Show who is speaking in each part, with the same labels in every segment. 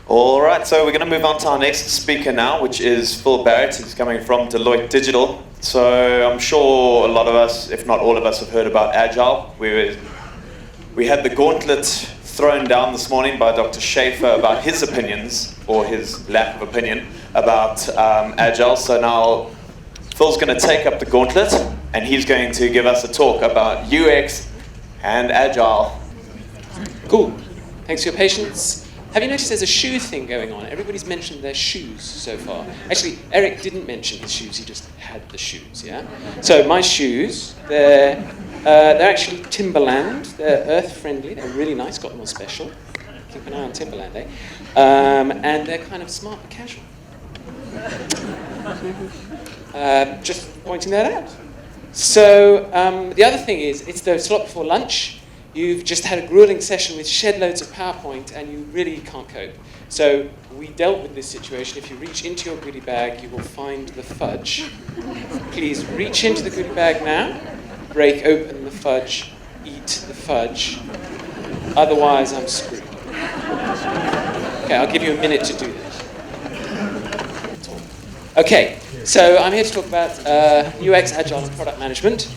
Speaker 1: All right, so we're going to move on to our next speaker now, which is Phil Barrett. He's coming from Deloitte Digital. So I'm sure a lot of us, if not all of us, have heard about Agile. We had the gauntlet thrown down this morning by Dr. Schaefer about his opinions, or his lack of opinion, about Agile. So now Phil's going to take up the gauntlet, and he's going to give us a talk about UX and Agile.
Speaker 2: Cool. Thanks for your patience. Have you noticed there's a shoe thing going on? Everybody's mentioned their shoes so far. Actually, Eric didn't mention his shoes, he just had the shoes, yeah? So my shoes, they're actually Timberland. They're earth-friendly, they're really nice, got them on special. Keep an eye on Timberland, eh? And they're kind of smart but casual. Just pointing that out. So the other thing is, it's the slot before lunch. You've just had a grueling session with shed loads of PowerPoint and you really can't cope. So we dealt with this situation. If you reach into your goodie bag, you will find the fudge. Please reach into the goodie bag now, break open the fudge, eat the fudge. Otherwise, I'm screwed. Okay, I'll give you a minute to do this. Okay, so I'm here to talk about UX, Agile, and product management.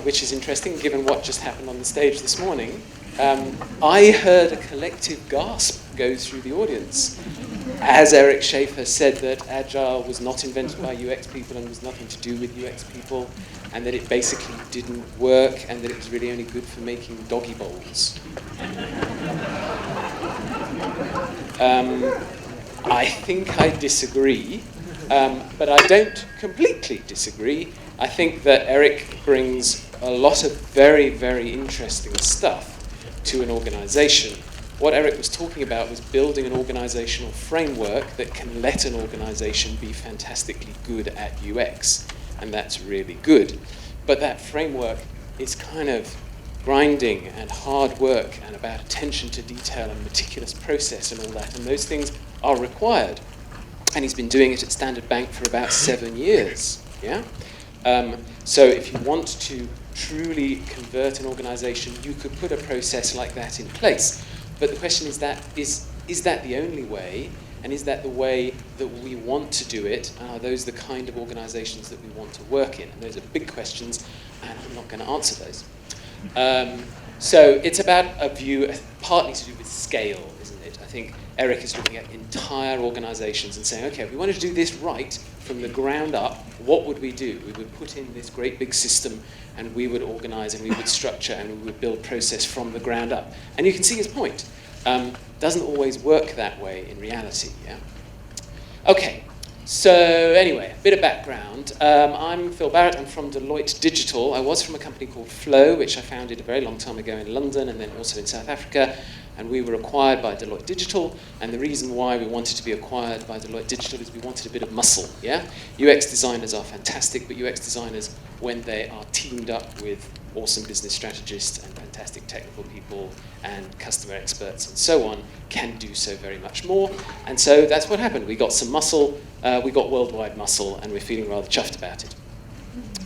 Speaker 2: Which is interesting given what just happened on the stage this morning. I heard a collective gasp go through the audience as Eric Schaefer said that Agile was not invented by UX people and was nothing to do with UX people, and that it basically didn't work, and that it was really only good for making doggy bowls. I think I disagree, but I don't completely disagree. I think that Eric brings a lot of very, very interesting stuff to an organization. What Eric was talking about was building an organizational framework that can let an organization be fantastically good at UX, and that's really good. But that framework is kind of grinding and hard work and about attention to detail and meticulous process and all that, and those things are required. And he's been doing it at Standard Bank for about 7 years, yeah? So if you want to truly convert an organization, you could put a process like that in place. But the question is that the only way? And is that the way that we want to do it? And are those the kind of organizations that we want to work in? And those are big questions, and I'm not going to answer those. So it's about a view partly to do with scale, isn't it? I think Eric is looking at entire organizations and saying, okay, if we wanted to do this right from the ground up, what would we do? We would put in this great big system, and we would organize, and we would structure, and we would build process from the ground up. And you can see his point. Doesn't always work that way in reality, yeah? Okay, so anyway, a bit of background. I'm Phil Barrett, I'm from Deloitte Digital. I was from a company called Flow, which I founded a very long time ago in London, and then also in South Africa. And we were acquired by Deloitte Digital, and the reason why we wanted to be acquired by Deloitte Digital is we wanted a bit of muscle, yeah? UX designers are fantastic, but UX designers, when they are teamed up with awesome business strategists and fantastic technical people and customer experts and so on, can do so very much more. And so that's what happened. We got some muscle, we got worldwide muscle, and we're feeling rather chuffed about it.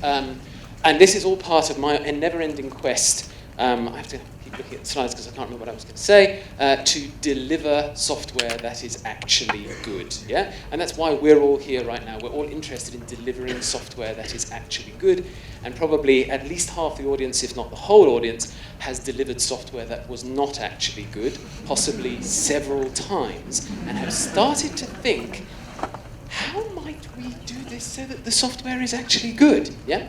Speaker 2: And this is all part of my never-ending quest. I have to keep looking at the slides because I can't remember what I was going to say, to deliver software that is actually good, yeah? And that's why we're all here right now. We're all interested in delivering software that is actually good, and probably at least half the audience, if not the whole audience, has delivered software that was not actually good, possibly several times, and have started to think, how might we do this so that the software is actually good, yeah?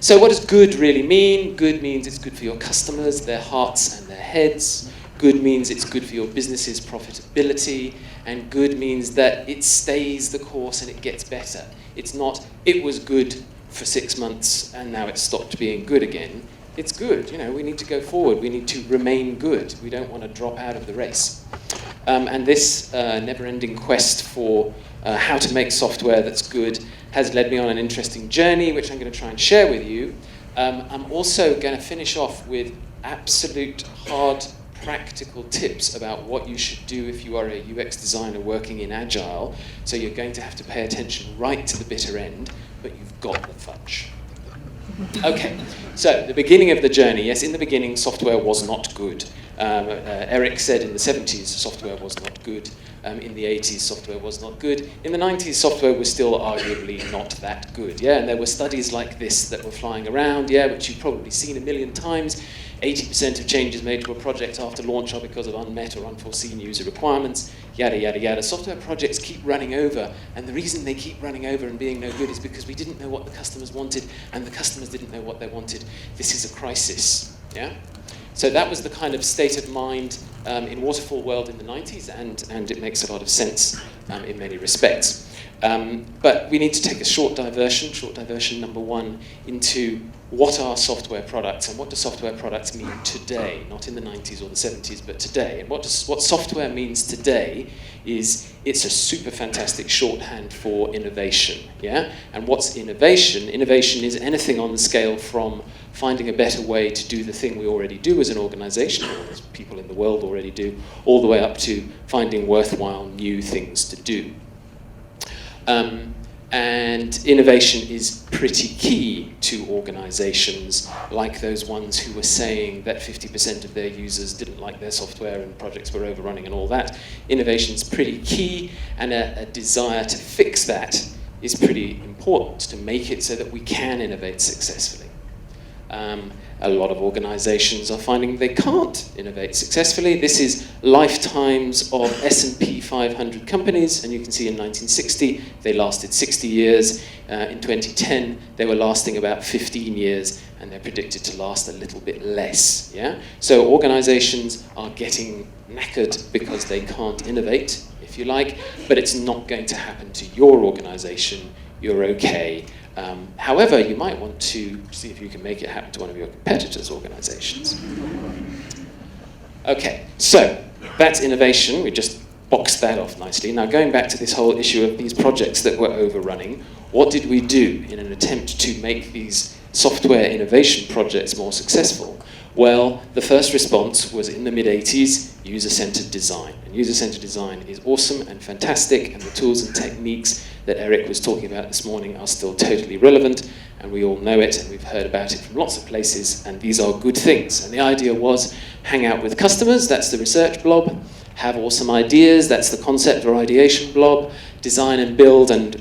Speaker 2: So what does good really mean? Good means it's good for your customers, their hearts and their heads. Good means it's good for your business's profitability. And good means that it stays the course and it gets better. It's not, it was good for 6 months and now it's stopped being good again. It's good, you know, we need to go forward. We need to remain good. We don't want to drop out of the race. And this never-ending quest for how to make software that's good has led me on an interesting journey, which I'm going to try and share with you. I'm also going to finish off with absolute hard practical tips about what you should do if you are a UX designer working in Agile. So you're going to have to pay attention right to the bitter end, but you've got the fudge. Okay, so the beginning of the journey. Yes, in the beginning, software was not good. Eric said in the 70s software was not good. In the 80s software was not good. In the 90s software was still arguably not that good. Yeah, and there were studies like this that were flying around, yeah, which you've probably seen a million times. 80% of changes made to a project after launch are because of unmet or unforeseen user requirements, yada, yada, yada. Software projects keep running over, and the reason they keep running over and being no good is because we didn't know what the customers wanted, and the customers didn't know what they wanted. This is a crisis, yeah? So that was the kind of state of mind in waterfall world in the 90s, and it makes a lot of sense in many respects. But we need to take a short diversion number one, into what are software products and what do software products mean today, not in the 90s or the 70s, but today. And what software means today is it's a super fantastic shorthand for innovation, yeah? And what's innovation? Innovation is anything on the scale from finding a better way to do the thing we already do as an organization, or as people in the world already do, all the way up to finding worthwhile new things to do. And innovation is pretty key to organizations like those ones who were saying that 50% of their users didn't like their software and projects were overrunning and all that. Innovation's pretty key, and a desire to fix that is pretty important to make it so that we can innovate successfully. A lot of organizations are finding they can't innovate successfully. This is lifetimes of S&P 500 companies, and you can see in 1960 they lasted 60 years. In 2010 they were lasting about 15 years, and they're predicted to last a little bit less. Yeah? So organizations are getting knackered because they can't innovate, if you like, but it's not going to happen to your organization. You're okay. However, you might want to see if you can make it happen to one of your competitors' organizations. Okay, so that's innovation. We just boxed that off nicely. Now, going back to this whole issue of these projects that were overrunning, what did we do in an attempt to make these software innovation projects more successful? Well, the first response was in the mid-80s, user-centered design. And user-centered design is awesome and fantastic, and the tools and techniques that Eric was talking about this morning are still totally relevant, and we all know it, and we've heard about it from lots of places, and these are good things. And the idea was hang out with customers, that's the research blob, have awesome ideas, that's the concept or ideation blob, design and build and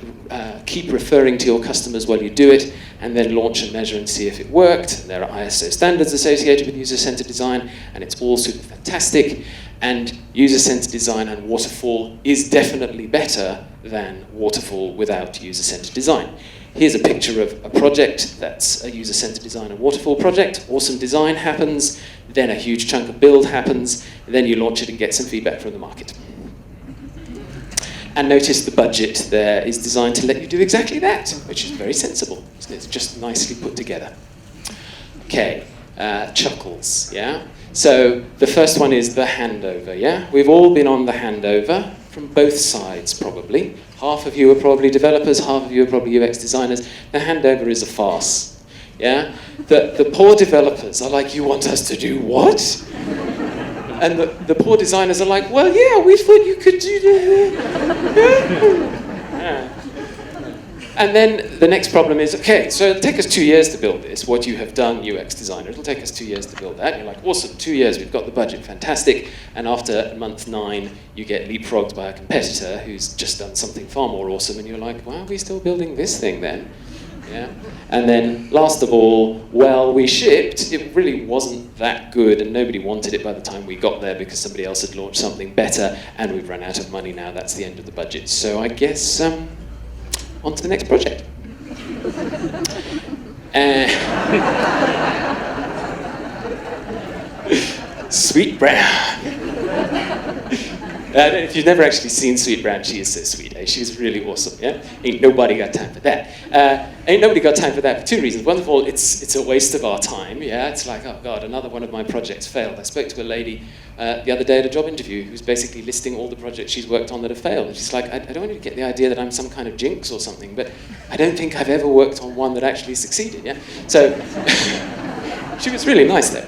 Speaker 2: keep referring to your customers while you do it, and then launch and measure and see if it worked. There are ISO standards associated with user-centered design, and it's all super fantastic. And user-centered design and waterfall is definitely better than waterfall without user-centered design. Here's a picture of a project that's a user-centered design and waterfall project. Awesome design happens, then a huge chunk of build happens, and then you launch it and get some feedback from the market. And notice the budget there is designed to let you do exactly that, which is very sensible. It's just nicely put together. Okay, chuckles, yeah? So the first one is the handover, yeah? We've all been on the handover from both sides, probably. Half of you are probably developers, half of you are probably UX designers. The handover is a farce, yeah? The poor developers are like, you want us to do what? And the poor designers are like, well, yeah, we thought you could do that. Yeah. And then the next problem is, okay, so it'll take us 2 years to build this, what you have done, UX designer. It'll take us 2 years to build that. And you're like, awesome, 2 years, we've got the budget, fantastic. And after month 9, you get leapfrogged by a competitor who's just done something far more awesome. And you're like, why are we still building this thing then? Yeah. And then last of all, well, we shipped, it really wasn't that good and nobody wanted it by the time we got there because somebody else had launched something better and we've run out of money now, that's the end of the budget. So I guess on to the next project. Sweet Brown. If you've never actually seen Sweet Brown, she is so sweet. She's really awesome, yeah? Ain't nobody got time for that. Ain't nobody got time for that for 2 reasons. One of all, it's a waste of our time, yeah? It's like, oh God, another one of my projects failed. I spoke to a lady the other day at a job interview who's basically listing all the projects she's worked on that have failed. And she's like, I don't want you to get the idea that I'm some kind of jinx or something, but I don't think I've ever worked on one that actually succeeded, yeah? So, she was really nice though.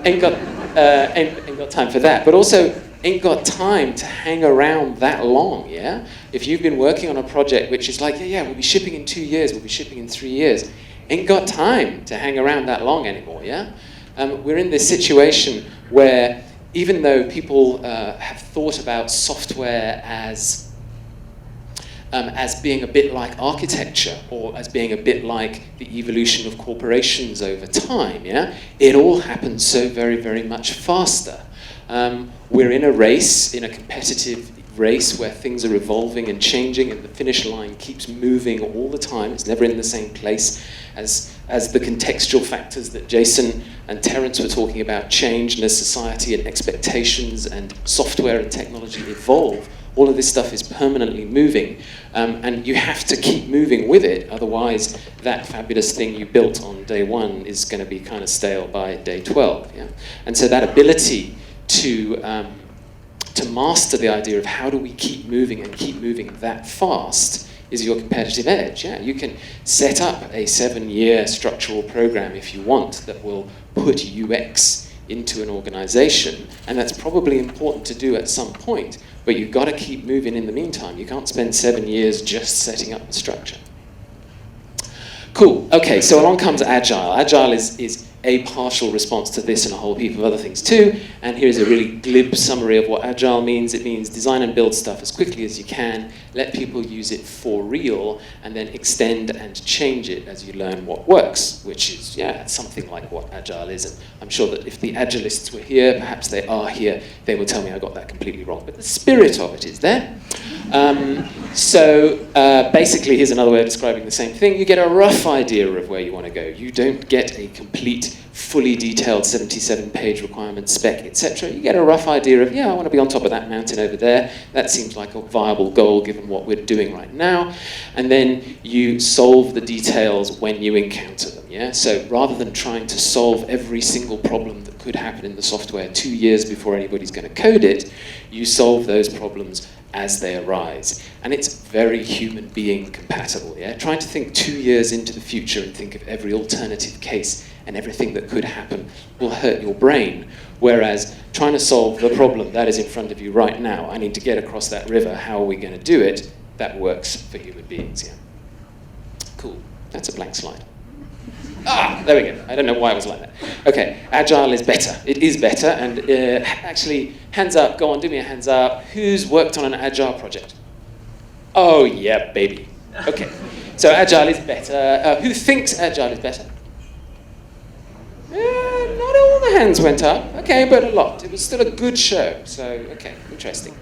Speaker 2: Ain't got time for that. But also, ain't got time to hang around that long, yeah? If you've been working on a project which is like, yeah, we'll be shipping in 2 years, we'll be shipping in 3 years, ain't got time to hang around that long anymore, yeah? We're in this situation where even though people have thought about software as being a bit like architecture, or as being a bit like the evolution of corporations over time, yeah? It all happens so very, very much faster. We're in a race, in a competitive race where things are evolving and changing, and the finish line keeps moving all the time. It's never in the same place as the contextual factors that Jason and Terence were talking about change, and as society and expectations and software and technology evolve. All of this stuff is permanently moving, and you have to keep moving with it, otherwise that fabulous thing you built on day 1 is going to be kind of stale by day 12. Yeah? And so that ability to master the idea of how do we keep moving and keep moving that fast is your competitive edge. Yeah? You can set up a 7-year structural program if you want that will put UX into an organization, and that's probably important to do at some point, but you've got to keep moving in the meantime. You can't spend 7 years just setting up the structure. Cool, okay, so along comes Agile. Agile is a partial response to this and a whole heap of other things too, and here's a really glib summary of what Agile means. It means design and build stuff as quickly as you can, let people use it for real, and then extend and change it as you learn what works, which is, yeah, something like what Agile is. And I'm sure that if the Agilists were here, perhaps they are here, they will tell me I got that completely wrong, but the spirit of it is there. Basically, here's another way of describing the same thing. You get a rough idea of where you want to go. You don't get a complete, fully detailed 77-page requirement spec, etc. You get a rough idea of, yeah, I want to be on top of that mountain over there. That seems like a viable goal given what we're doing right now. And then you solve the details when you encounter them. Yeah? So rather than trying to solve every single problem that could happen in the software 2 years before anybody's going to code it, you solve those problems as they arise. And it's very human being compatible. Yeah? Trying to think 2 years into the future and think of every alternative case and everything that could happen will hurt your brain. Whereas trying to solve the problem that is in front of you right now, I need to get across that river, how are we going to do it? That works for human beings. Yeah. Cool. That's a blank slide. Ah, there we go. I don't know why it was like that. Okay, Agile is better. It is better, and actually, hands up, go on, do me a hands up. Who's worked on an Agile project? Oh, yeah, baby. Okay, so Agile is better. Who thinks Agile is better? Not all the hands went up. Okay, but a lot. It was still a good show, so, okay, interesting.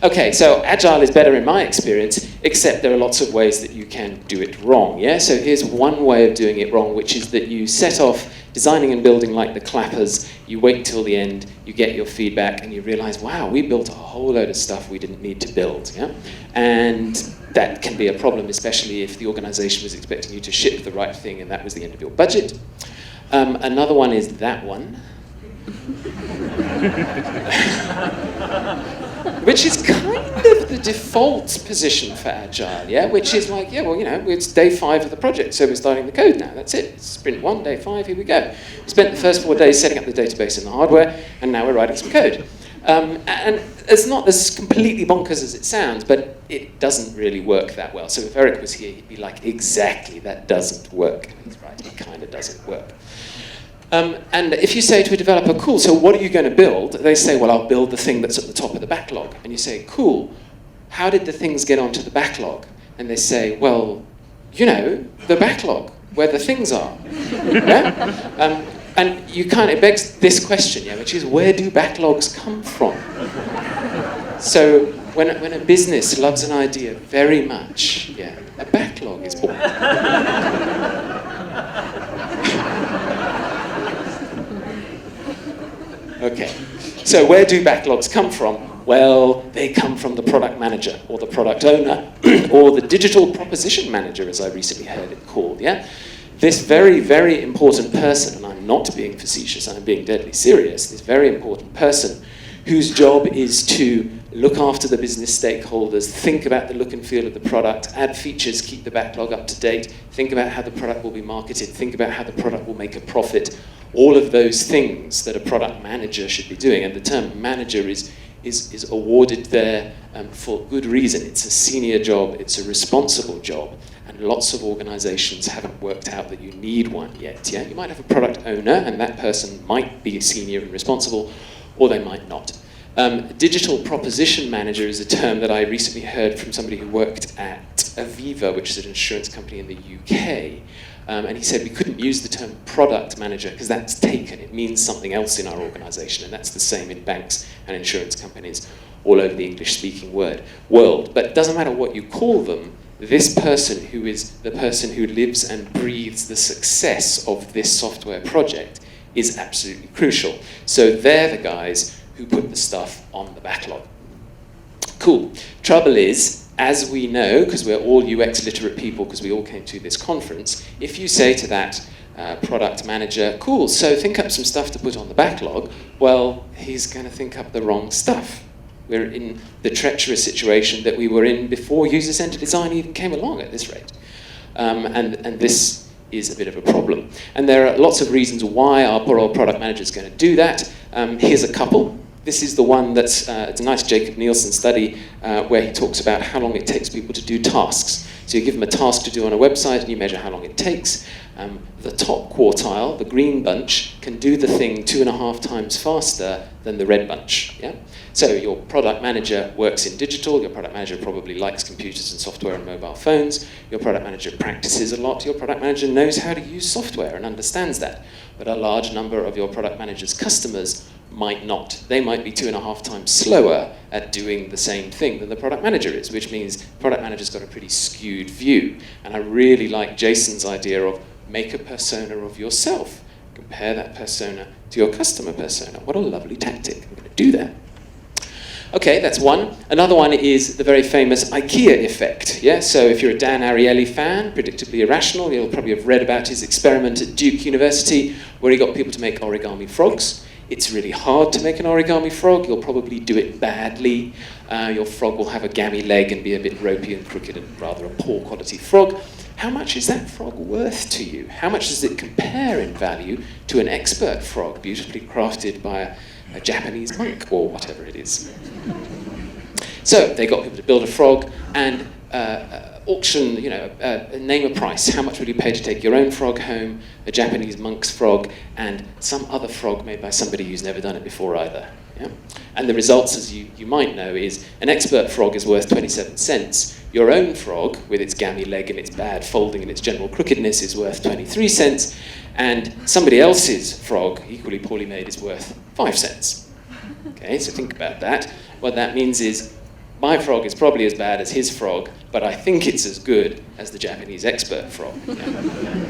Speaker 2: Okay, so Agile is better in my experience, except there are lots of ways that you can do it wrong, yeah? So here's one way of doing it wrong, which is that you set off designing and building like the clappers, you wait till the end, you get your feedback, and you realize, wow, we built a whole load of stuff we didn't need to build, yeah? And that can be a problem, especially if the organization was expecting you to ship the right thing and that was the end of your budget. Another one is that one. Which is kind of the default position for Agile, yeah? Which is like, yeah, well, you know, it's day 5 of the project, so we're starting the code now. That's it. Sprint 1, day 5, here we go. We spent the first 4 days setting up the database and the hardware, and now we're writing some code. And it's not as completely bonkers as it sounds, but it doesn't really work that well. So if Eric was here, he'd be like, exactly, that doesn't work. And he's right, it kind of doesn't work. And if you say to a developer, cool, so what are you going to build? They say, well, I'll build the thing that's at the top of the backlog. And you say, cool, how did the things get onto the backlog? And they say, well, you know, the backlog, where the things are. Yeah? And you kind of, it begs this question, yeah, which is, where do backlogs come from? So when a business loves an idea very much, yeah, a backlog is born. Okay, so where do backlogs come from? Well, they come from the product manager, or the product owner, or the digital proposition manager, as I recently heard it called, yeah? This very, very important person, and I'm not being facetious, I'm being deadly serious, this very important person whose job is to look after the business stakeholders, think about the look and feel of the product, add features, keep the backlog up to date, think about how the product will be marketed, think about how the product will make a profit, all of those things that a product manager should be doing. And the term manager is awarded there for good reason. It's a senior job, it's a responsible job, and lots of organizations haven't worked out that you need one yet. Yeah? You might have a product owner, and that person might be senior and responsible, or they might not. Digital proposition manager is a term that I recently heard from somebody who worked at Aviva, which is an insurance company in the UK. And he said we couldn't use the term product manager because that's taken. It means something else in our organization, and that's the same in banks and insurance companies all over the English-speaking world. But it doesn't matter what you call them, this person who is the person who lives and breathes the success of this software project is absolutely crucial. So they're the guys who put the stuff on the backlog. Cool. Trouble is, as we know, because we're all UX literate people, because we all came to this conference, if you say to that product manager, cool, so think up some stuff to put on the backlog, well, he's going to think up the wrong stuff. We're in the treacherous situation that we were in before user-centered design even came along at this rate. And this is a bit of a problem. And there are lots of reasons why our poor old product manager is going to do that. Here's a couple. This is the one that's it's a nice Jacob Nielsen study where he talks about how long it takes people to do tasks. So you give them a task to do on a website and you measure how long it takes. The top quartile, the green bunch, can do the thing 2.5 times faster than the red bunch. Yeah? So your product manager works in digital, your product manager probably likes computers and software and mobile phones, your product manager practices a lot, your product manager knows how to use software and understands that. But a large number of your product manager's customers might not. They might be 2.5 times slower at doing the same thing than the product manager is, which means the product manager's got a pretty skewed view. And I really like Jason's idea of make a persona of yourself. Compare that persona to your customer persona. What a lovely tactic. I'm going to do that. Okay, that's one. Another one is the very famous IKEA effect. Yeah? So if you're a Dan Ariely fan, Predictably Irrational, you'll probably have read about his experiment at Duke University where he got people to make origami frogs. It's really hard to make an origami frog. You'll probably do it badly. Your frog will have a gammy leg and be a bit ropey and crooked and rather a poor quality frog. How much is that frog worth to you? How much does it compare in value to an expert frog beautifully crafted by a Japanese monk or whatever it is? So they got people to build a frog and auction, name a price. How much would you pay to take your own frog home, a Japanese monk's frog, and some other frog made by somebody who's never done it before either? Yeah? And the results, as you might know, is an expert frog is worth 27 cents. Your own frog, with its gammy leg and its bad folding and its general crookedness, is worth 23 cents. And somebody else's frog, equally poorly made, is worth 5 cents. Okay, so think about that. What that means is my frog is probably as bad as his frog, but I think it's as good as the Japanese expert frog. Yeah?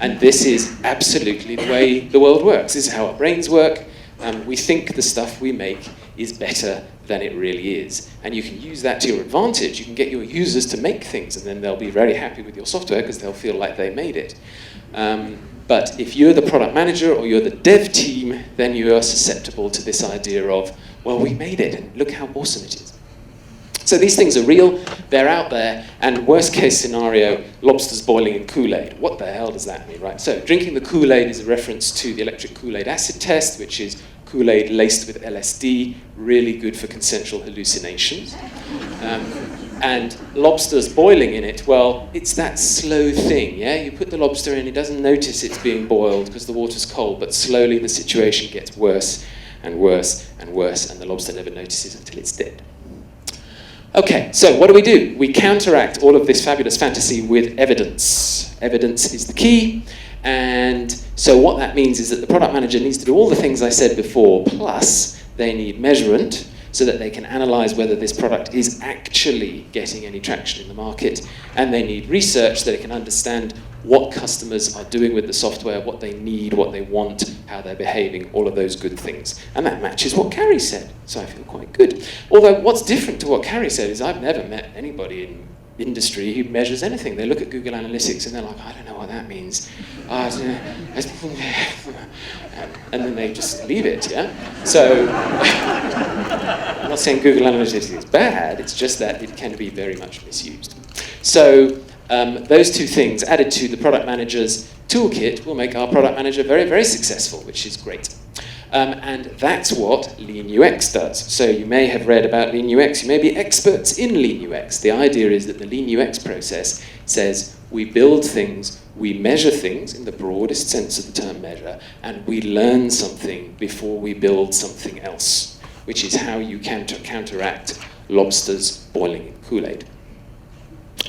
Speaker 2: And this is absolutely the way the world works. This is how our brains work. We think the stuff we make is better than it really is. And you can use that to your advantage. You can get your users to make things, and then they'll be very happy with your software because they'll feel like they made it. But if you're the product manager or you're the dev team, then you are susceptible to this idea of, well, we made it, and look how awesome it is. So these things are real, they're out there, and worst case scenario, lobsters boiling in Kool-Aid. What the hell does that mean, right? So drinking the Kool-Aid is a reference to the electric Kool-Aid acid test, which is Kool-Aid laced with LSD, really good for consensual hallucinations. And lobsters boiling in it, well, it's that slow thing, yeah? You put the lobster in, it doesn't notice it's being boiled because the water's cold, but slowly the situation gets worse and worse and worse, and the lobster never notices until it's dead. Okay, so what do? We counteract all of this fabulous fantasy with evidence. Evidence is the key, and so what that means is that the product manager needs to do all the things I said before, plus they need measurement so that they can analyze whether this product is actually getting any traction in the market, and they need research so they can understand what customers are doing with the software, what they need, what they want, how they're behaving, all of those good things. And that matches what Carrie said, so I feel quite good. Although what's different to what Carrie said is I've never met anybody in industry who measures anything. They look at Google Analytics and they're like, I don't know what that means. And then they just leave it, yeah? So, I'm not saying Google Analytics is bad, it's just that it can be very much misused. So, those two things added to the product manager's toolkit will make our product manager very, very successful, which is great. And that's what Lean UX does. So you may have read about Lean UX, you may be experts in Lean UX. The idea is that the Lean UX process says we build things, we measure things in the broadest sense of the term measure, and we learn something before we build something else, which is how you counteract lobsters boiling in Kool-Aid.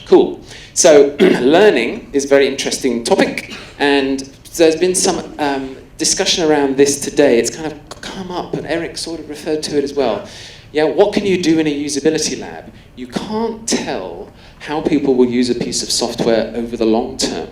Speaker 2: Cool. So learning is a very interesting topic, and there's been some discussion around this today. It's kind of come up, and Eric sort of referred to it as well. Yeah, what can you do in a usability lab? You can't tell how people will use a piece of software over the long term.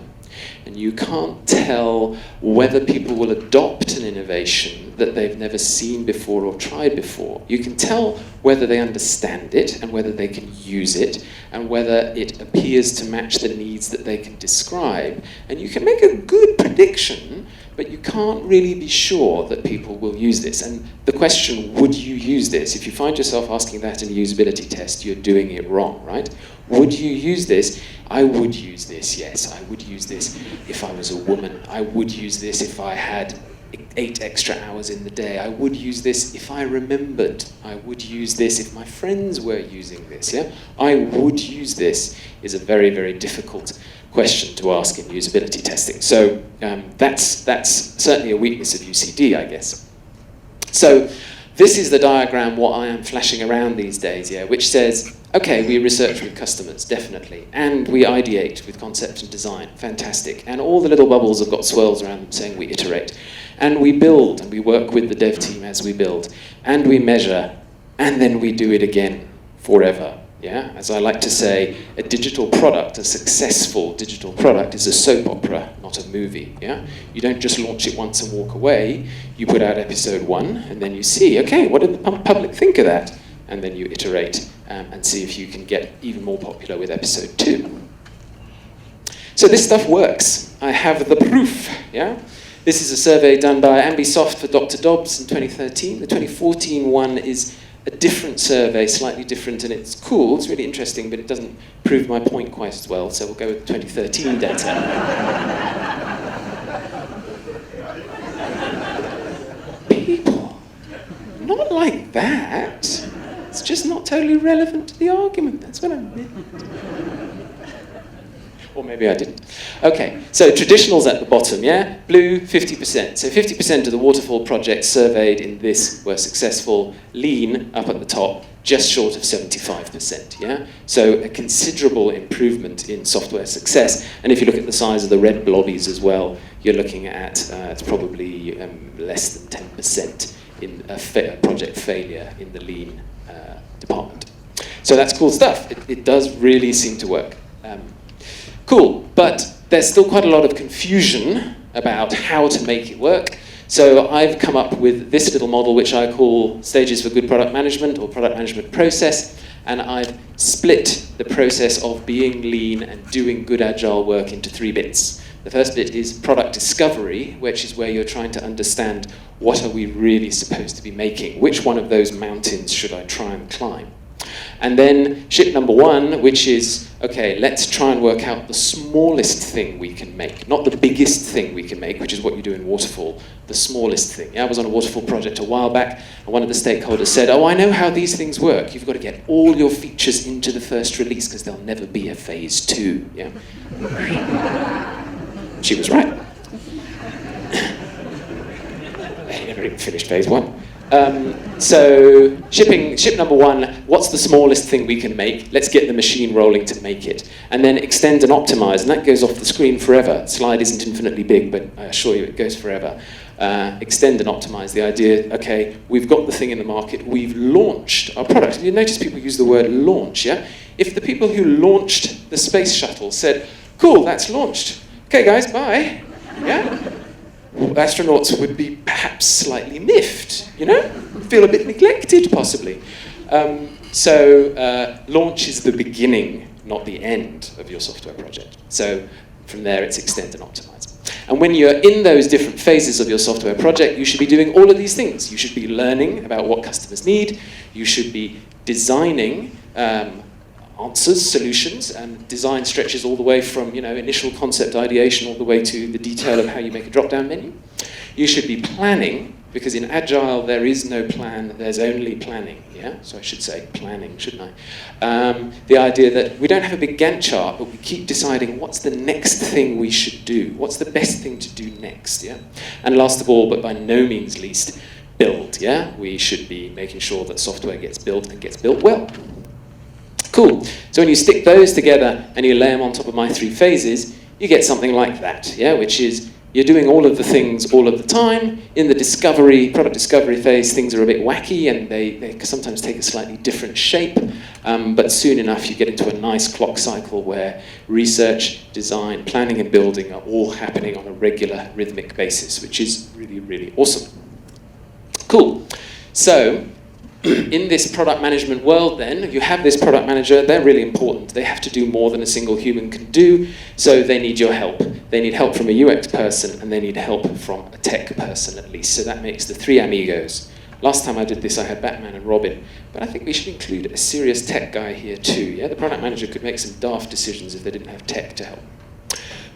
Speaker 2: And you can't tell whether people will adopt an innovation that they've never seen before or tried before. You can tell whether they understand it and whether they can use it and whether it appears to match the needs that they can describe. And you can make a good prediction, but you can't really be sure that people will use this. And the question, would you use this? If you find yourself asking that in a usability test, you're doing it wrong, right? Would you use this? I would use this, yes. I would use this if I was a woman. I would use this if I had 8 extra hours in the day. I would use this if I remembered. I would use this if my friends were using this, yeah? I would use this is a very, very difficult question to ask in usability testing. So that's certainly a weakness of UCD, I guess. So this is the diagram, what I am flashing around these days, yeah, which says, okay, we research with customers, definitely, and we ideate with concept and design, fantastic, and all the little bubbles have got swirls around them saying we iterate, and we build, and we work with the dev team as we build, and we measure, and then we do it again forever. Yeah, as I like to say, a digital product, a successful digital product, is a soap opera, not a movie. Yeah, you don't just launch it once and walk away. You put out episode 1, and then you see, okay, what did the public think of that? And then you iterate and see if you can get even more popular with episode 2. So this stuff works. I have the proof. Yeah, this is a survey done by Ambisoft for Dr. Dobbs in 2013. The 2014 one is a different survey, slightly different, and it's cool, it's really interesting, but it doesn't prove my point quite as well, so we'll go with 2013 data. People, not like that. It's just not totally relevant to the argument, that's what I meant. Or maybe I didn't. Okay, so traditionals at the bottom, yeah? Blue, 50%. So 50% of the waterfall projects surveyed in this were successful. Lean, up at the top, just short of 75%, yeah? So a considerable improvement in software success. And if you look at the size of the red blobbies as well, you're looking at, it's probably less than 10% in a project failure in the Lean department. So that's cool stuff. It does really seem to work. Cool, but there's still quite a lot of confusion about how to make it work. So I've come up with this little model, which I call Stages for Good Product Management, or Product Management Process, and I've split the process of being lean and doing good agile work into 3 bits. The first bit is product discovery, which is where you're trying to understand what are we really supposed to be making? Which one of those mountains should I try and climb? And then ship number 1, which is, okay, let's try and work out the smallest thing we can make, not the biggest thing we can make, which is what you do in waterfall, the smallest thing. Yeah, I was on a waterfall project a while back, and one of the stakeholders said, oh, I know how these things work. You've got to get all your features into the first release because there'll never be a phase 2. Yeah. She was right. They never even finished phase 1. So ship number 1, what's the smallest thing we can make? Let's get the machine rolling to make it. And then extend and optimize, and that goes off the screen forever. The slide isn't infinitely big, but I assure you it goes forever. Extend and optimize, the idea, okay, we've got the thing in the market, we've launched our product. You notice people use the word launch, yeah? If the people who launched the space shuttle said, cool, that's launched. Okay guys, bye. Yeah? Astronauts would be perhaps slightly miffed, you know? Feel a bit neglected, possibly. So launch is the beginning, not the end of your software project. So from there, it's extend and optimize. And when you're in those different phases of your software project, you should be doing all of these things. You should be learning about what customers need. You should be designing answers, solutions, and design stretches all the way from, you know, initial concept ideation all the way to the detail of how you make a drop-down menu. You should be planning Because in Agile, there is no plan, there's only planning, yeah? So I should say planning, shouldn't I? The idea that we don't have a big Gantt chart, but we keep deciding what's the next thing we should do, what's the best thing to do next, yeah? And last of all, but by no means least, build, yeah? We should be making sure that software gets built and gets built well. Cool. So when you stick those together and you lay them on top of my 3 phases, you get something like that, yeah? Which is, you're doing all of the things all of the time. In the product discovery phase, things are a bit wacky and they sometimes take a slightly different shape. But soon enough, you get into a nice clock cycle where research, design, planning, and building are all happening on a regular rhythmic basis, which is really, really awesome. Cool. So, in this product management world then, you have this product manager, they're really important. They have to do more than a single human can do, so they need your help. They need help from a UX person, and they need help from a tech person at least. So that makes the 3 amigos. Last time I did this, I had Batman and Robin, but I think we should include a serious tech guy here too. Yeah, the product manager could make some daft decisions if they didn't have tech to help.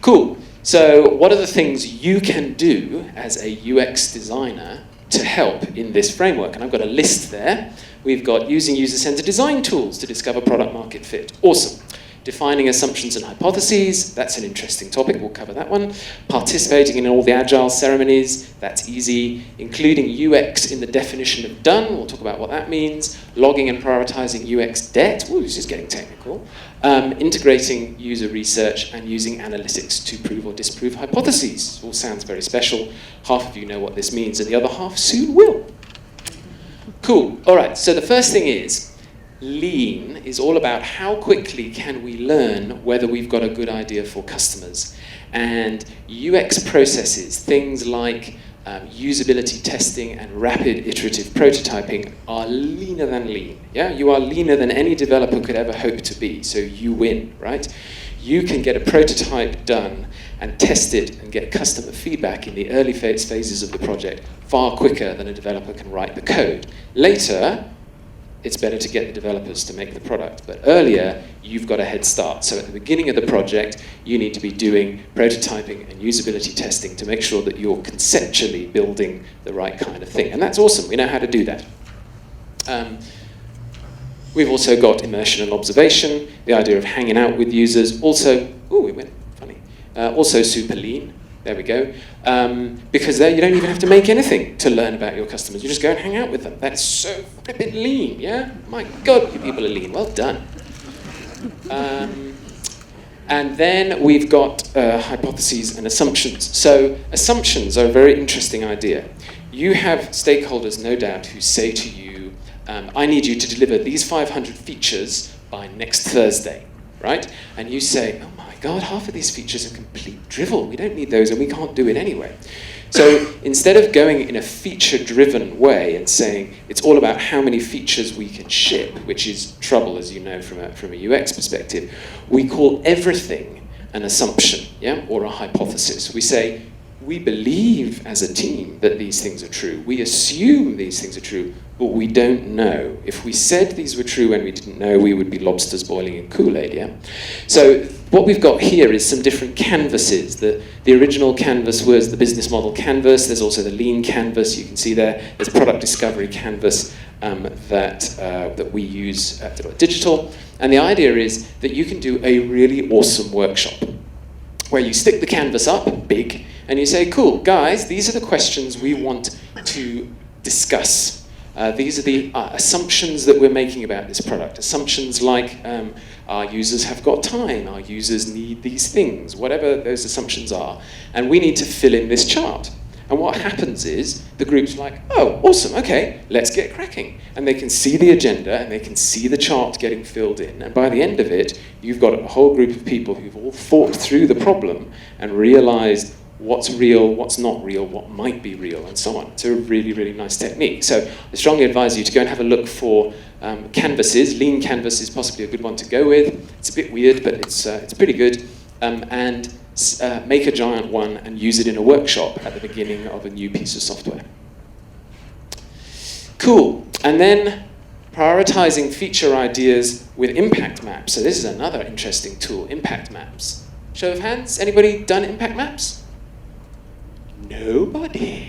Speaker 2: Cool. So what are the things you can do as a UX designer to help in this framework? And I've got a list there. We've got using user-centered design tools to discover product market fit. Awesome. Defining assumptions and hypotheses. That's an interesting topic. We'll cover that one. Participating in all the Agile ceremonies. That's easy. Including UX in the definition of done. We'll talk about what that means. Logging and prioritizing UX debt. Ooh, this is getting technical. Integrating user research and using analytics to prove or disprove hypotheses. All sounds very special. Half of you know what this means, and the other half soon will. Cool. All right, so the first thing is, Lean is all about how quickly can we learn whether we've got a good idea for customers. And UX processes, things like usability testing and rapid iterative prototyping are leaner than lean. Yeah, you are leaner than any developer could ever hope to be, so you win, right? You can get a prototype done and test it and get customer feedback in the early phases of the project far quicker than a developer can write the code. Later, it's better to get the developers to make the product. But earlier, you've got a head start. So at the beginning of the project, you need to be doing prototyping and usability testing to make sure that you're conceptually building the right kind of thing. And that's awesome. We know how to do that. We've also got immersion and observation, the idea of hanging out with users. Also, ooh, we went funny. Also super lean. There we go. Because there you don't even have to make anything to learn about your customers. You just go and hang out with them. That's so flippin' lean, yeah? My God, you people are lean. Well done. And then we've got hypotheses and assumptions. So assumptions are a very interesting idea. You have stakeholders, no doubt, who say to you, I need you to deliver these 500 features by next Thursday, right? And you say, oh my God, half of these features are complete drivel. We don't need those and we can't do it anyway. So instead of going in a feature-driven way and saying it's all about how many features we can ship, which is trouble, as you know, from a UX perspective, we call everything an assumption, yeah, or a hypothesis. We say, we believe as a team that these things are true. We assume these things are true, but we don't know. If we said these were true and we didn't know, we would be lobsters boiling in Kool-Aid, yeah? So what we've got here is some different canvases. The original canvas was the business model canvas. There's also the lean canvas. You can see there. There's product discovery canvas that we use at Deloitte Digital. And the idea is that you can do a really awesome workshop where you stick the canvas up big and you say, cool, guys, these are the questions we want to discuss. These are the assumptions that we're making about this product. Assumptions like our users have got time, our users need these things, whatever those assumptions are. And we need to fill in this chart. And what happens is the group's like, oh, awesome, okay, let's get cracking. And they can see the agenda and they can see the chart getting filled in. And by the end of it, you've got a whole group of people who've all thought through the problem and realized what's real, what's not real, what might be real, and so on. It's a really, really nice technique. So I strongly advise you to go and have a look for canvases. Lean canvas is possibly a good one to go with. It's a bit weird, but it's pretty good. And make a giant one and use it in a workshop at the beginning of a new piece of software. Cool. And then prioritizing feature ideas with impact maps. So this is another interesting tool, impact maps. Show of hands, anybody done impact maps? Nobody.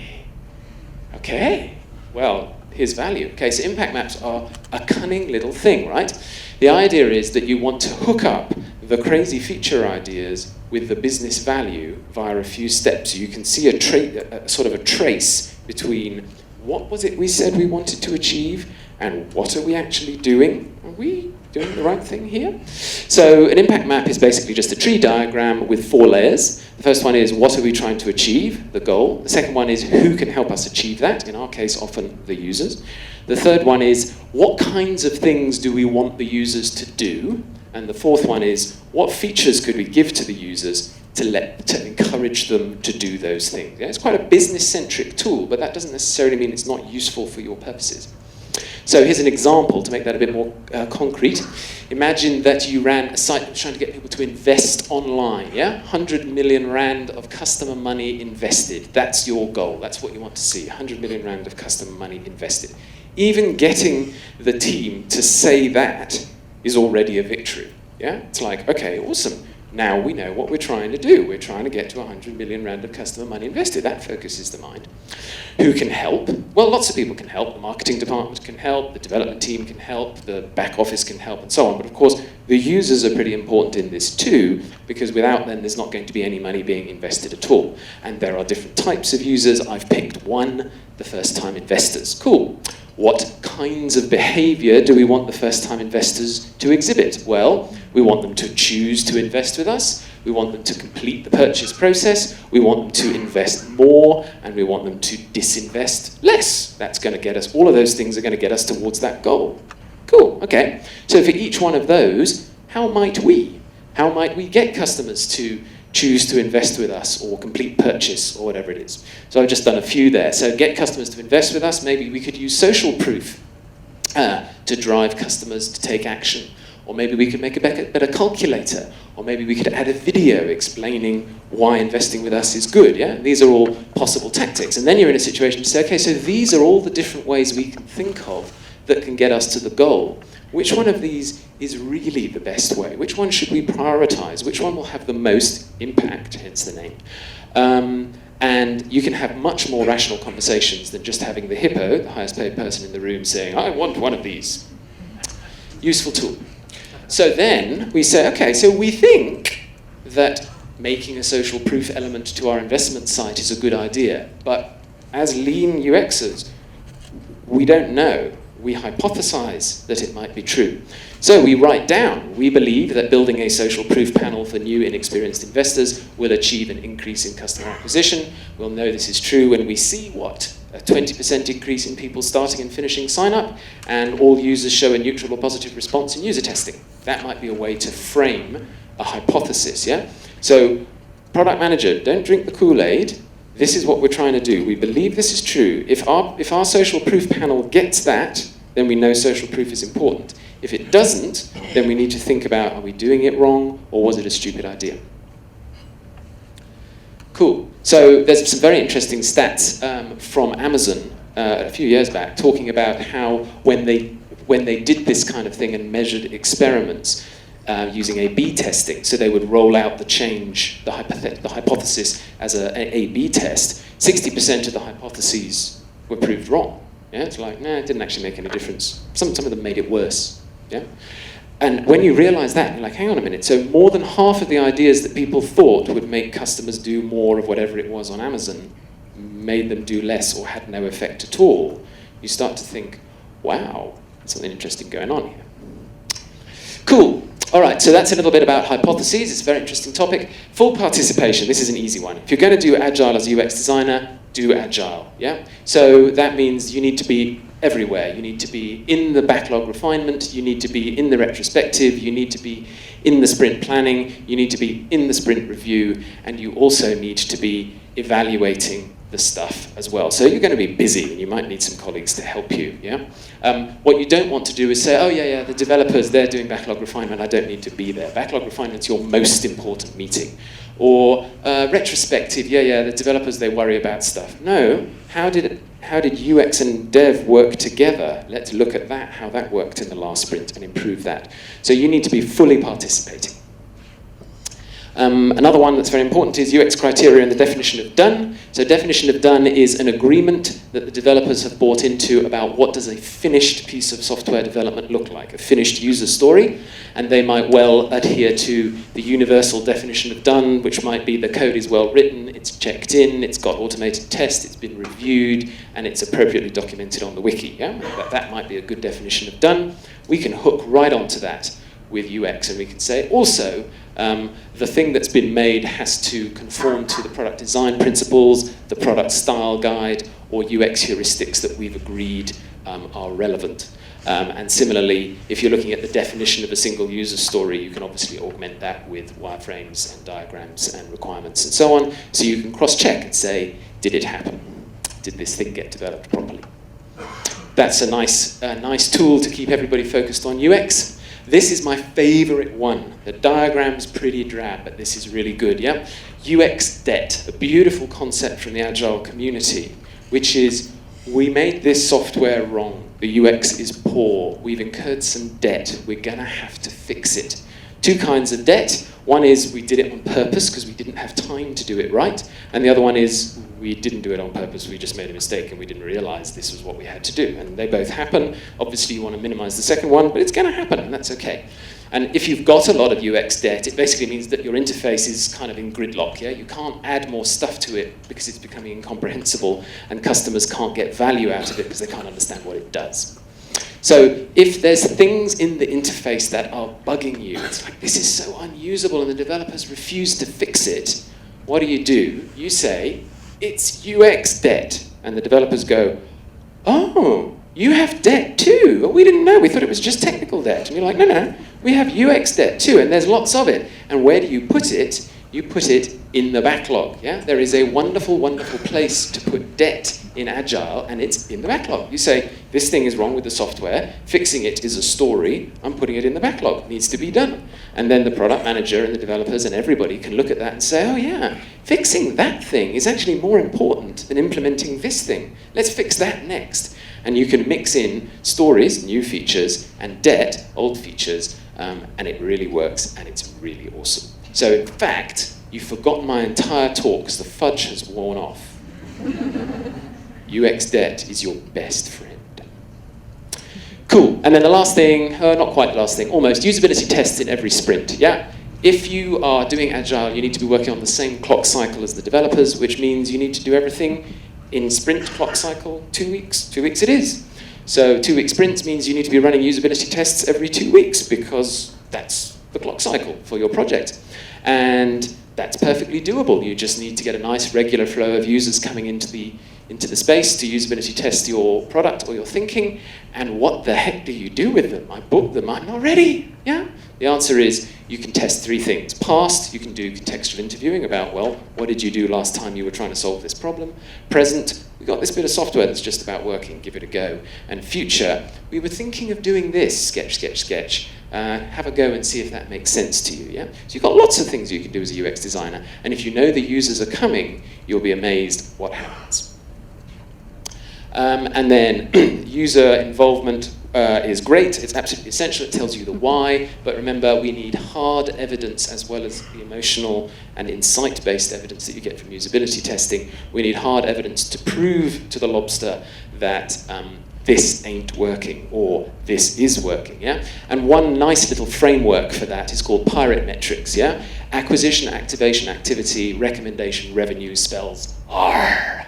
Speaker 2: Okay, well, here's value. Okay, so impact maps are a cunning little thing, right? The idea is that you want to hook up the crazy feature ideas with the business value via a few steps. You can see a sort of a trace between what was it we said we wanted to achieve and what are we actually doing? Are we doing the right thing here? So an impact map is basically just a tree diagram with 4 layers. The first one is what are we trying to achieve, the goal. The second one is who can help us achieve that, in our case often the users. The third one is what kinds of things do we want the users to do? And the fourth one is what features could we give to the users to encourage them to do those things? Yeah, it's quite a business-centric tool, but that doesn't necessarily mean it's not useful for your purposes. So here's an example to make that a bit more concrete. Imagine that you ran a site that was trying to get people to invest online, yeah? 100 million rand of customer money invested. That's your goal. That's what you want to see, 100 million rand of customer money invested. Even getting the team to say that is already a victory, yeah? It's like, okay, awesome. Now we know what we're trying to do. We're trying to get to 100 million rand of customer money invested. That focuses the mind. Who can help? Well, lots of people can help. The marketing department can help, the development team can help, the back office can help, and so on. But of course, the users are pretty important in this too, because without them, there's not going to be any money being invested at all. And there are different types of users. I've picked one, the first-time investors. Cool. What kinds of behavior do we want the first-time investors to exhibit? Well, we want them to choose to invest with us, we want them to complete the purchase process, we want them to invest more, and we want them to disinvest less. That's going to get us, all of those things are going to get us towards that goal. Cool, okay. So for each one of those, how might we get customers to choose to invest with us or complete purchase or whatever it is? So I've just done a few there. So get customers to invest with us. Maybe we could use social proof to drive customers to take action. Or maybe we could make a better calculator. Or maybe we could add a video explaining why investing with us is good. Yeah? These are all possible tactics. And then you're in a situation to say, okay, so these are all the different ways we can think of that can get us to the goal. Which one of these is really the best way? Which one should we prioritize? Which one will have the most impact, hence the name? And you can have much more rational conversations than just having the hippo, the highest paid person in the room, saying, I want one of these. Useful tool. So then we say, okay, so we think that making a social proof element to our investment site is a good idea. But as lean UXers, we don't know. We hypothesize that it might be true. So we write down, we believe that building a social proof panel for new inexperienced investors will achieve an increase in customer acquisition. We'll know this is true when we see what? A 20% increase in people starting and finishing sign up, and all users show a neutral or positive response in user testing. That might be a way to frame a hypothesis, yeah? So, product manager, don't drink the Kool-Aid. This is what we're trying to do. We believe this is true. If our social proof panel gets that, then we know social proof is important. If it doesn't, then we need to think about, are we doing it wrong, or was it a stupid idea? Cool. So there's some very interesting stats from Amazon a few years back talking about how when they did this kind of thing and measured experiments using A/B testing, so they would roll out the hypothesis as an A/B test, 60% of the hypotheses were proved wrong. Yeah, it's like, nah, it didn't actually make any difference. Some of them made it worse. Yeah? And when you realize that, you're like, hang on a minute, so more than half of the ideas that people thought would make customers do more of whatever it was on Amazon made them do less or had no effect at all. You start to think, wow, there's something interesting going on here. Cool. All right, so that's a little bit about hypotheses. It's a very interesting topic. Full participation, this is an easy one. If you're going to do Agile as a UX designer, do Agile, yeah? So that means you need to be everywhere. You need to be in the backlog refinement, you need to be in the retrospective, you need to be in the sprint planning, you need to be in the sprint review, and you also need to be evaluating the stuff as well. So you're going to be busy and you might need some colleagues to help you, yeah? What you don't want to do is say, oh yeah, the developers, they're doing backlog refinement, I don't need to be there. Backlog refinement's your most important meeting. Or retrospective, yeah, the developers, they worry about stuff. No, how did UX and dev work together? Let's look at that, how that worked in the last sprint and improve that. So you need to be fully participating. Another one that's very important is UX criteria and the definition of done. So definition of done is an agreement that the developers have bought into about what does a finished piece of software development look like, a finished user story, and they might well adhere to the universal definition of done, which might be the code is well written, it's checked in, it's got automated tests, it's been reviewed, and it's appropriately documented on the wiki. Yeah? That might be a good definition of done. We can hook right onto that with UX, and we can say also the thing that's been made has to conform to the product design principles, the product style guide, or UX heuristics that we've agreed are relevant. And similarly, if you're looking at the definition of a single user story, you can obviously augment that with wireframes and diagrams and requirements and so on, so you can cross-check and say, did it happen? Did this thing get developed properly? That's a nice tool to keep everybody focused on UX. This is my favorite one. The diagram's pretty drab, but this is really good, yeah? UX debt, a beautiful concept from the Agile community, which is, we made this software wrong. The UX is poor. We've incurred some debt. We're gonna have to fix it. Two kinds of debt. One is we did it on purpose because we didn't have time to do it right. And the other one is we didn't do it on purpose. We just made a mistake and we didn't realize this was what we had to do. And they both happen. Obviously, you want to minimize the second one, but it's going to happen, and that's okay. And if you've got a lot of UX debt, it basically means that your interface is kind of in gridlock. Yeah? You can't add more stuff to it because it's becoming incomprehensible, and customers can't get value out of it because they can't understand what it does. So if there's things in the interface that are bugging you, it's like, this is so unusable and the developers refuse to fix it, what do? You say, it's UX debt. And the developers go, oh, you have debt too? Oh, we didn't know, we thought it was just technical debt. And you're like, no, we have UX debt too, and there's lots of it. And where do you put it? You put it in the backlog. Yeah? There is a wonderful, wonderful place to put debt in Agile, and it's in the backlog. You say, this thing is wrong with the software, fixing it is a story, I'm putting it in the backlog, it needs to be done. And then the product manager and the developers and everybody can look at that and say, oh yeah, fixing that thing is actually more important than implementing this thing. Let's fix that next. And you can mix in stories, new features, and debt, old features, and it really works, and it's really awesome. So in fact, you've forgotten my entire talk because the fudge has worn off. UX debt is your best friend. Cool, and then the last thing, not quite the last thing, almost, usability tests in every sprint, yeah? If you are doing Agile, you need to be working on the same clock cycle as the developers, which means you need to do everything in sprint clock cycle, 2 weeks. 2 weeks it is. So 2 week sprints means you need to be running usability tests every 2 weeks because that's the clock cycle for your project. And that's perfectly doable. You just need to get a nice regular flow of users coming into the space to usability test your product or your thinking. And what the heck do you do with them? I booked them, I'm not ready. Yeah? The answer is you can test 3 things. Past, you can do contextual interviewing about, well, what did you do last time you were trying to solve this problem? Present, we got this bit of software that's just about working, give it a go. And future, we were thinking of doing this, sketch. Have a go and see if that makes sense to you, yeah? So you've got lots of things you can do as a UX designer, and if you know the users are coming, you'll be amazed what happens. And then user involvement is great, it's absolutely essential, it tells you the why, but remember we need hard evidence as well as the emotional and insight-based evidence that you get from usability testing. We need hard evidence to prove to the lobster that this ain't working, or this is working, yeah? And one nice little framework for that is called PRIORITISE metrics, yeah? Acquisition, activation, activity, recommendation, revenue spells R.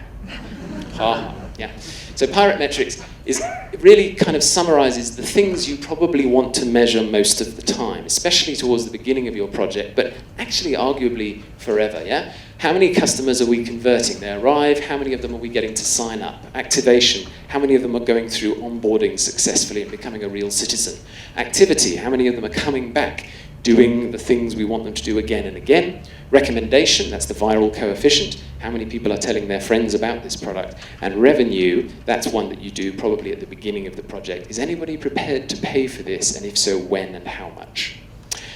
Speaker 2: Yeah. So PRIORITISE metrics it really kind of summarizes the things you probably want to measure most of the time, especially towards the beginning of your project, but actually arguably forever, yeah? How many customers are we converting? They arrive, how many of them are we getting to sign up? Activation, how many of them are going through onboarding successfully and becoming a real citizen? Activity, how many of them are coming back, doing the things we want them to do again and again? Recommendation, that's the viral coefficient. How many people are telling their friends about this product? And revenue, that's one that you do probably at the beginning of the project. Is anybody prepared to pay for this? And if so, when and how much?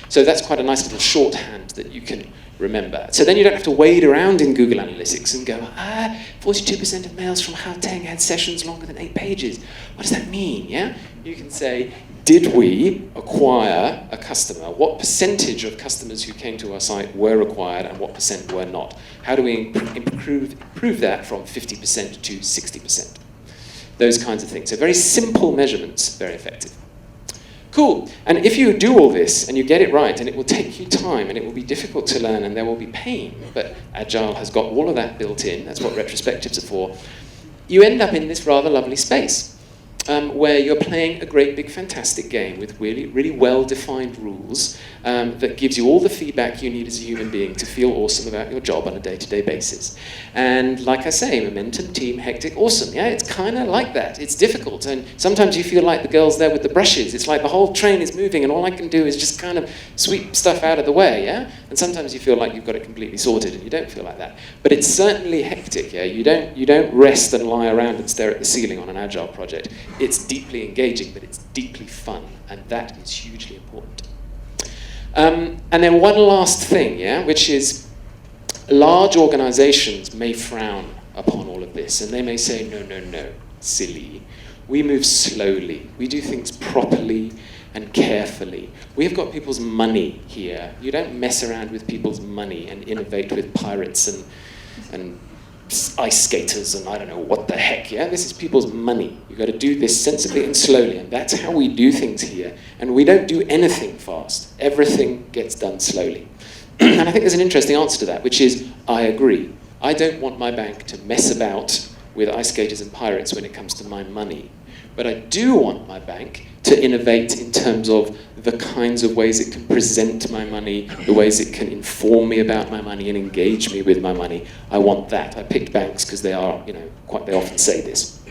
Speaker 2: So that's quite a nice little shorthand that you can remember. So then you don't have to wade around in Google Analytics and go, 42% of mails from Haoteng had sessions longer than 8 pages. What does that mean, yeah? You can say, did we acquire a customer? What percentage of customers who came to our site were required and what percent were not? How do we improve that from 50% to 60%? Those kinds of things. So very simple measurements, very effective. Cool. And if you do all this and you get it right, and it will take you time and it will be difficult to learn and there will be pain, but Agile has got all of that built in, that's what retrospectives are for, you end up in this rather lovely space where you're playing a great big fantastic game with really, really well-defined rules that gives you all the feedback you need as a human being to feel awesome about your job on a day-to-day basis. And like I say, momentum, team, hectic, awesome. Yeah, it's kind of like that. It's difficult. And sometimes you feel like the girls there with the brushes. It's like the whole train is moving and all I can do is just kind of sweep stuff out of the way, yeah? And sometimes you feel like you've got it completely sorted and you don't feel like that. But it's certainly hectic, yeah? You don't rest and lie around and stare at the ceiling on an Agile project. It's deeply engaging, but it's deeply fun, and that is hugely important. And then one last thing, yeah, which is large organizations may frown upon all of this, and they may say, no, no, no, silly. We move slowly. We do things properly and carefully. We've got people's money here. You don't mess around with people's money and innovate with pirates and ice skaters and I don't know what the heck, yeah? This is people's money. You've got to do this sensibly and slowly, and that's how we do things here. And we don't do anything fast. Everything gets done slowly. And I think there's an interesting answer to that, which is, I agree. I don't want my bank to mess about with ice skaters and pirates when it comes to my money. But I do want my bank to innovate in terms of the kinds of ways it can present my money, the ways it can inform me about my money and engage me with my money. I want that. I picked banks because they are, they often say this.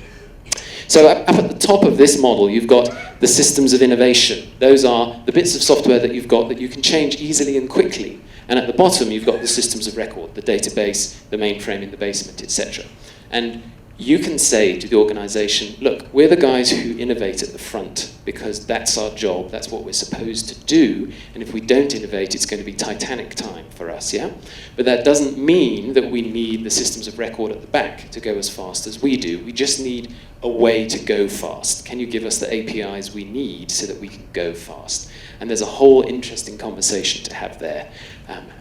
Speaker 2: So up at the top of this model, you've got the systems of innovation. Those are the bits of software that you've got that you can change easily and quickly. And at the bottom, you've got the systems of record, the database, the mainframe in the basement, etc. And you can say to the organization, look, we're the guys who innovate at the front because that's our job, that's what we're supposed to do, and if we don't innovate, it's going to be Titanic time for us, yeah? But that doesn't mean that we need the systems of record at the back to go as fast as we do. We just need a way to go fast. Can you give us the APIs we need so that we can go fast? And there's a whole interesting conversation to have there.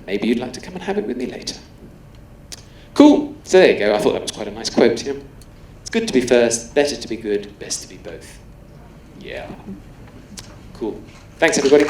Speaker 2: Maybe you'd like to come and have it with me later. Cool. So there you go. I thought that was quite a nice quote. Yeah? It's good to be first, better to be good, best to be both. Yeah. Cool. Thanks, everybody.